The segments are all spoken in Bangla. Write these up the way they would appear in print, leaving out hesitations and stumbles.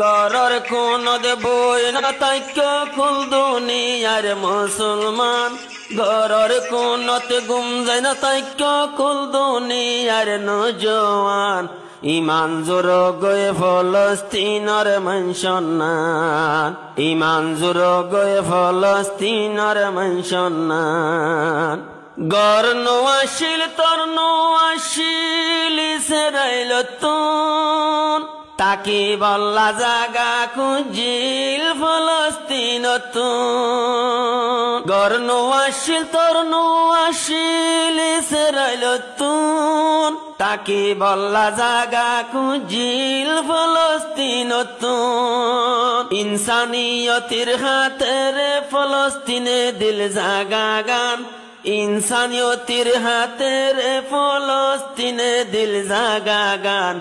গরর কোন বই না তাইক্য কুল দুনিয়ার মুসলমান গরর কোনতে গুম যায় না তাইক্য কুল দুনিয়ার নজওয়ান ইমান জোর গয়ে ফলস্তিনের মনসন্নান ইমান জোর গয়ে ফলস্তিনের মনসন্নান গর নোয়াশিল তর নোয়াশিল সেরাইল তুন তাকে বল্লা জাগা খুঁজিল ফলস্তিন তুন গর নোয়াশিল তর নোয়াশিল সেরাইল তুন তাকে বল্লা জাগা খুঁজিল ফলস্তিন তুন ইনসানিয়তির হাতের ফলস্তিনে দিল জাগা গান ইনসানিয়তির হাতের ফলস্তিনে দিল জাগা গান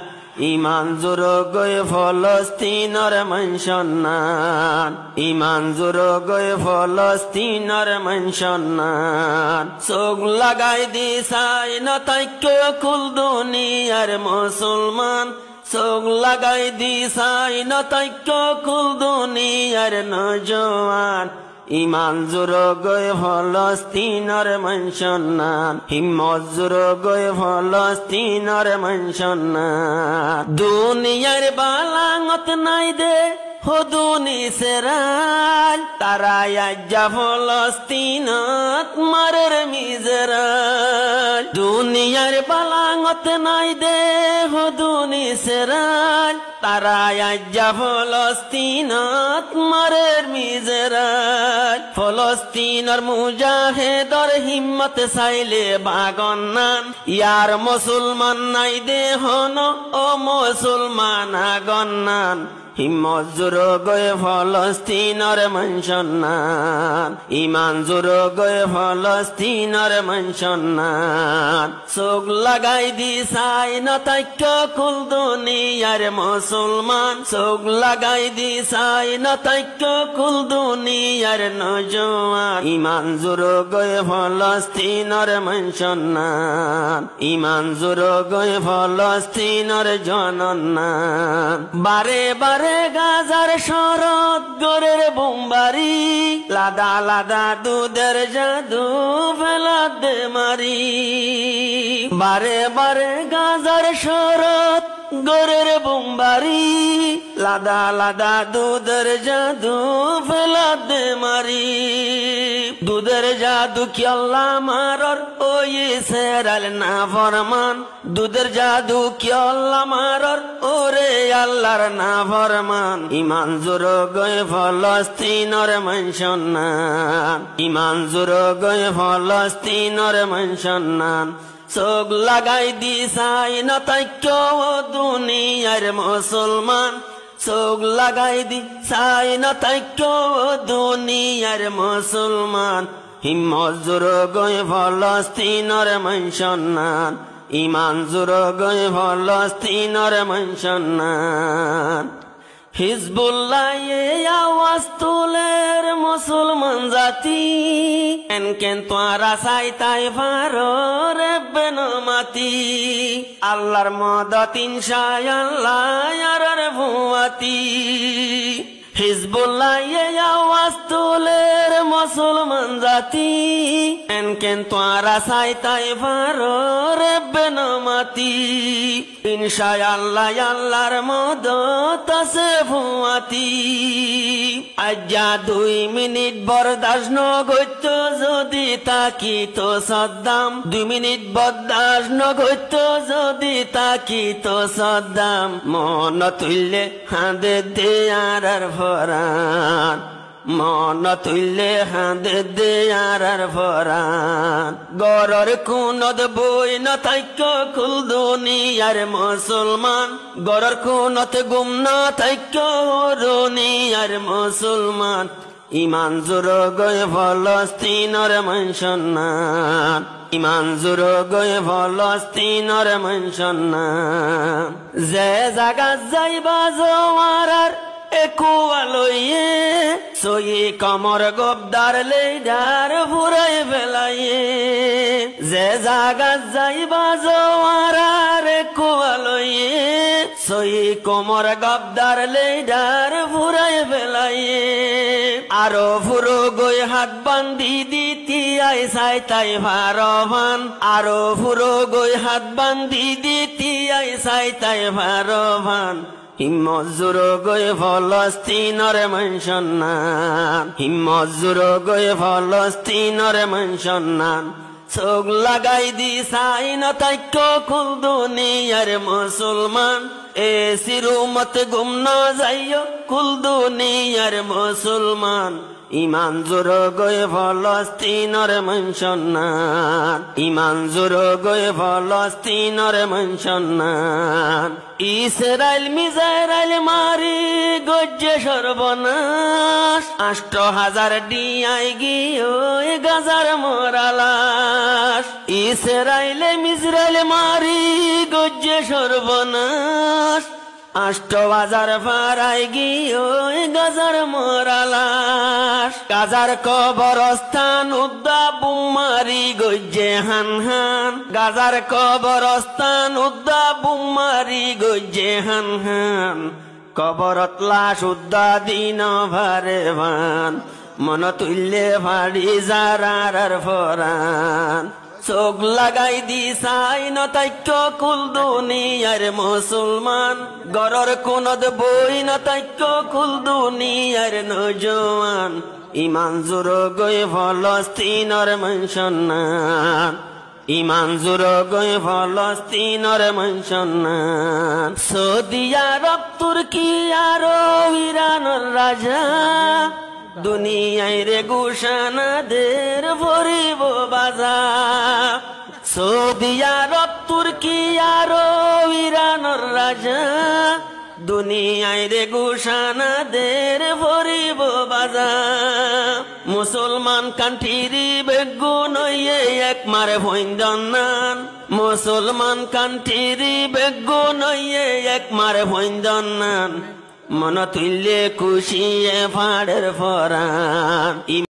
ইমান জোর গয়ে ফলস্তিনের মনসন্নান ইমান জোর গয়ে ফলস্তিনের মনসন্নান চোখ লাগাই দিছাই না তাইক্য কুল দুনিয়ার মুসলমান চোখ লাগাই দিছাই না তাইক্য কুল দুনিয়ার নজওয়ান ইমান জোর গয়ে ফলস্তিনের মনসন্নান হিম্মত জোর গয়ে ফলস্তিনের মনসন্নান দুনিয়ার বালাঙত নাই দে হদুনি সেরাল তারা আজ্জা ফলস্তিনত মারের মিজরাল দুনিয়ার বালাঙত নাই দে হদুনি সেরাল তারা আজ্জা ফলস্তিনত মারের মিজরাল ফলস্তিনের মুজাহিদর হিম্মত চাইলে বাগন্নান ইয়ার মুসলমান নাই দে হন ও মুসলমান আগন্নান হিম্মত জোর গয়ে ফলস্তিনের মনসন্নান ইমান জোর গয়ে ফলস্তিনের মনসন্নান চোখ লাগাই দিছাই না তাইক্য কুল দুনিয়ার মুসলমান চোখ লাগাই দিছাই না তাইক্য কুল দুনিয়ার নজওয়ান ইমান জোর গয়ে ফলস্তিনের মনসন্নান ইমান জোর গয়ে ফলস্তিনের জনন্নান বারে বারে গাজার শরৎ গরের বোমবারি লাদা লাদা দুধের জাদু ফেলা দে মারি বারে বারে গাজার শরৎ গরের বোমবারি লাদা লাদা দুধের জাদু ফেলা দে মারি দুধের জাদু কি আল্লাহ মারর ওই সেরাল না ফরমান দুধের জাদু কি আল্লাহ মারর ওরে আল্লাহর না ফরমান ইমান জোর গয়ে ফলস্তিনের মনসন্নান ইমান জোর গয়ে ফলস্তিনের মনসন্নান চোখ লাগাই দিছাই না তাইক্য দুনিয়ার মুসলমান চোখ লাগাই দিছাই না তাইক্য দুনিয়ার মুসলমান হিম্মত জোর গয়ে ফলস্তিনের মনসন্নান ইমান জোর গয়ে ফলস্তিনের মনসন্নান হিজবুল্লাহ আওয়াজ তোলের মুসলমান জাতি এনকেন তোরা চাইতাই ভারর বেনমাতি আল্লাহর মদত ইনশাআল্লাহ আর ভুয়াতি হিজবুল্লাহ আওয়াজ তোলের মুসলমান জাতি এনকেন তোরা চাইতাই ভারর বেনমাতি ইনশাআল্লাহ আল্লাহর মদত আছে ভুয়াতি আজ্জা 2 মিনিট বরদাস্ত নগত্য যদি তাকিত সদ্দাম 2 মিনিট বরদাস্ত নগত্য যদি তাকিত সদ্দাম মন তুললে হাঁদে দে আর ফরান মন তুললে হাঁদে দে আর ফরান গরর কুনত বই না তাইক্য কুল দুনিয়ার মুসলমান গরর কুনত গুম না তাইক্য দুনিয়ার মুসলমান ইমান জোর গয়ে ফলস্তিনের মনসন্নান ইমান জোর গয়ে ফলস্তিনের মনসন্নান যে জাগা যাইবা জোয়ারার একুয়ালইয়ে সই কমর গবদার লেডার ফুরাই ফেলাইয়ে যে জাগা যাইবা জোয়ারার একুয়ালইয়ে সই কোমর গবদার লেডার ফুরাই ফেলাইয়ে আরো ফুরো গই হাত বান্ধি দিতি আই সাই তাই ভারবান আরো ফুরো গই হাত বান্ধি দিতি আই সাই তাই ভারবান হিম্মত জুরো গই ফলস্তিনর মনসন্নান হিম্মত জুরো গই ফলস্তিনর মনসন্নান চোখ লাগাই দি সাই নতাক্য কুল দুনিয়ার মুসলমান এ সিরুমত গুম ন যাইও কুল দুনিয়ার মুসলমান ইমান জোর গয়ে ফলস্তিনর মনসন্নান ইমান জোর গয়ে ফলস্তিনর মনসন্নান ইসরাইল মিজাইল মারি গজ্জে সর্বনাশ ৮০০০ ডিয়াই গিয়ে গাজার মোরালাস ইসরাইলে মিজরাইল মারি গজ্জে সর্বনাশ ৮০০০ ফারাই গিয়ে গাজার মোরালাস গাজার কবরস্থান উদ্দা বুমারি গজ্জে হান হান গাজার কবরস্থান উদ্দা বুমারি গজ্জে হান হান কবরত লাশ উদ্দা দিন ভারে ভান মন তুল্লে ভাড়ি যারার ফরান চোখ লাগাই দি সাই নতাক্য কুল দুনিয়ার মুসলমান গরর কোনদ বই নতাক্য কুল দুনিয়ার নজওয়ান ইমান জোর গই ফলস্তিনর মনসন্নান ইমান জোর গই ফলস্তিনর মনসন্নান সৌদি আরব তুর্কি আর ইরানের রাজা দুনিয়ায় রে গুশানাদের ভরিব বাজার সৌদি আরব তুর্কি আর ইরানের রাজা দুনিয়ায় রে গুশানাদের ভরিব বাজার মুসলমান কান্ঠিরি বেগুন এক মারে ভৈন্দনান মুসলমান কান্ঠিরি বেগুন এক মারে ভৈন্দনান মন তুল্লে খুশিয়ে ফাড়ের ফরান।